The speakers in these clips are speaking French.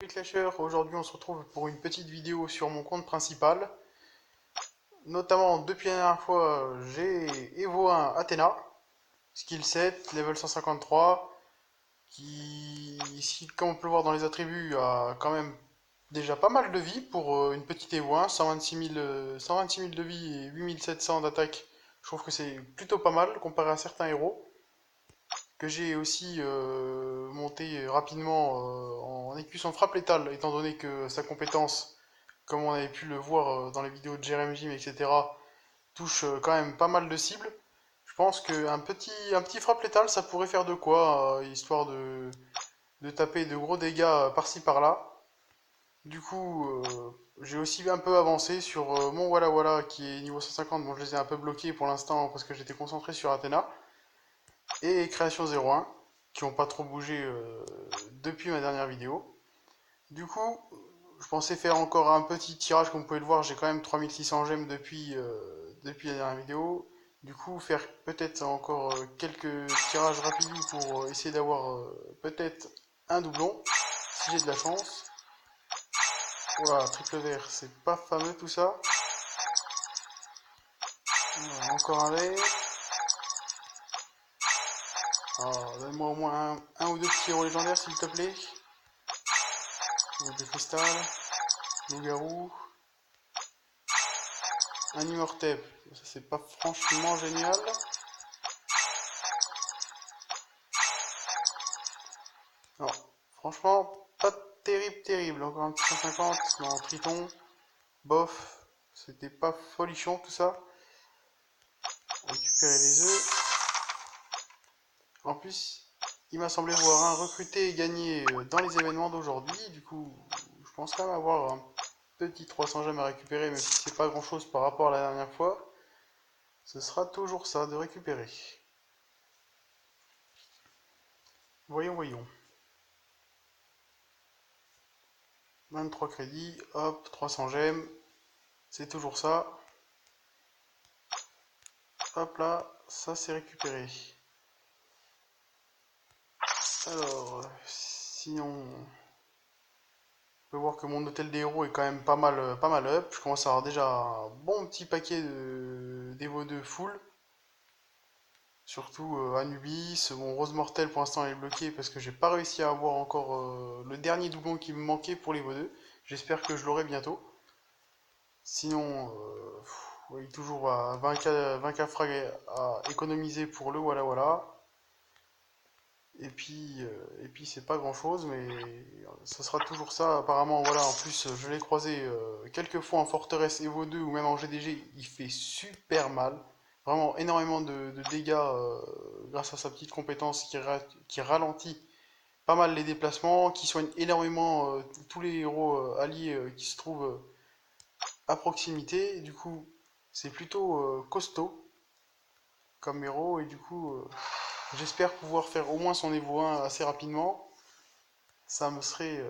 Salut Clasher, aujourd'hui on se retrouve pour une petite vidéo sur mon compte principal. Notamment depuis la dernière fois, j'ai Evo 1 Athena, skill 7, level 153, qui ici comme on peut le voir dans les attributs a quand même déjà pas mal de vie pour une petite Evo 1, 126 000 de vie et 8700 d'attaque. Je trouve que c'est plutôt pas mal comparé à certains héros que j'ai aussi monté rapidement en écusson frappe létale, étant donné que sa compétence, comme on avait pu le voir dans les vidéos de Jerem Jim, etc., touche quand même pas mal de cibles. Je pense qu'un petit frappe létale, ça pourrait faire de quoi, histoire de taper de gros dégâts par-ci par-là. Du coup, j'ai aussi un peu avancé sur mon Walla Walla qui est niveau 150. Bon, je les ai un peu bloqués pour l'instant parce que j'étais concentré sur Athéna. Et Création 01, qui n'ont pas trop bougé depuis ma dernière vidéo. Du coup, je pensais faire encore un petit tirage, comme vous pouvez le voir, j'ai quand même 3600 gemmes depuis la dernière vidéo. Du coup, faire peut-être encore quelques tirages rapides pour essayer d'avoir peut-être un doublon, si j'ai de la chance. Voilà, triple vert, c'est pas fameux tout ça. Voilà, encore un vert. Alors, donne-moi au moins un ou deux petits héros légendaires, s'il te plaît. De cristal, loup-garou, un Immortep. Ça, c'est pas franchement génial. Non, franchement, pas terrible, terrible. Encore un petit 150. Non, Triton, bof. C'était pas folichon tout ça. Récupérer les œufs. En plus, il m'a semblé voir un recruté et gagner dans les événements d'aujourd'hui. Du coup, je pense quand même avoir un petit 300 gemmes à récupérer, même si c'est pas grand chose par rapport à la dernière fois. Ce sera toujours ça de récupérer. Voyons, voyons. 23 crédits, hop, 300 gemmes. C'est toujours ça. Hop là, ça c'est récupéré. Alors, sinon, on peut voir que mon hôtel des héros est quand même pas mal up. Je commence à avoir déjà un bon petit paquet d'Evo 2 full. Surtout Anubis. Mon Rose Mortel pour l'instant est bloqué parce que j'ai pas réussi à avoir encore le dernier doublon qui me manquait pour l'Evo 2. J'espère que je l'aurai bientôt. Sinon, oui, toujours à 20K frag à économiser pour le Walla Walla. Et puis c'est pas grand chose, mais ça sera toujours ça. Apparemment, voilà, en plus, je l'ai croisé quelques fois en forteresse Evo 2 ou même en GDG, il fait super mal. Vraiment énormément de dégâts grâce à sa petite compétence qui ralentit pas mal les déplacements, qui soigne énormément tous les héros alliés qui se trouvent à proximité. Et du coup, c'est plutôt costaud comme héros, et du coup, j'espère pouvoir faire au moins son Evo 1 assez rapidement. Ça me serait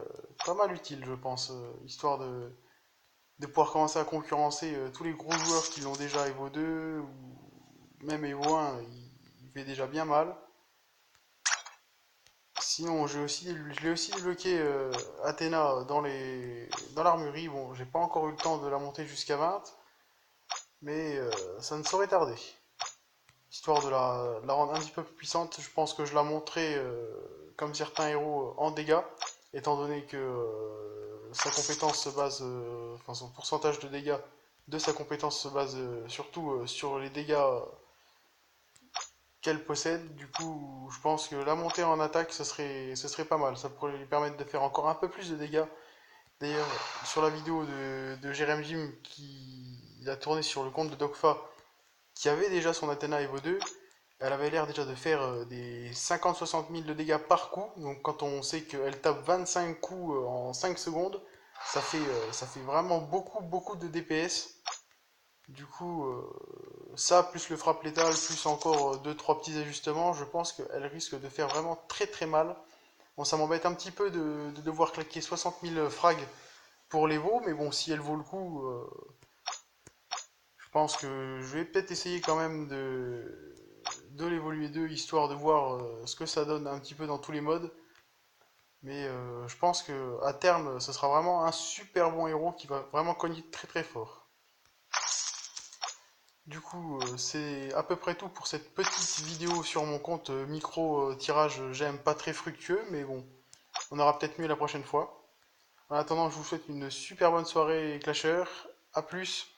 pas mal utile, je pense, histoire de pouvoir commencer à concurrencer tous les gros joueurs qui l'ont déjà Evo 2, ou même Evo 1, il fait déjà bien mal. Sinon, je l'ai aussi débloqué Athéna dans l'armurerie. Bon, j'ai pas encore eu le temps de la monter jusqu'à 20, mais ça ne saurait tarder. Histoire de la rendre un petit peu plus puissante, je pense que je la monterai comme certains héros en dégâts, étant donné que sa compétence se base, enfin son pourcentage de dégâts de sa compétence se base surtout sur les dégâts qu'elle possède. Du coup, je pense que la montée en attaque, ce serait pas mal. Ça pourrait lui permettre de faire encore un peu plus de dégâts. D'ailleurs, sur la vidéo de Jerem Jim qui a tourné sur le compte de Dogfa, qui avait déjà son Athéna Evo 2, elle avait l'air déjà de faire des 50-60 000 de dégâts par coup. Donc quand on sait qu'elle tape 25 coups en 5 secondes, ça fait vraiment beaucoup, beaucoup de DPS. Du coup, ça, plus le frappe létal, plus encore deux trois petits ajustements, je pense qu'elle risque de faire vraiment très très mal. Bon, ça m'embête un petit peu de devoir claquer 60 000 frags pour l'Evo, mais bon, si elle vaut le coup, je pense que je vais peut-être essayer quand même de l'évoluer 2, histoire de voir ce que ça donne un petit peu dans tous les modes. Mais je pense que à terme, ce sera vraiment un super bon héros qui va vraiment cogner très très fort. Du coup, c'est à peu près tout pour cette petite vidéo sur mon compte micro tirage j'aime pas très fructueux, mais bon, on aura peut-être mieux la prochaine fois. En attendant, je vous souhaite une super bonne soirée, Clashers. A plus!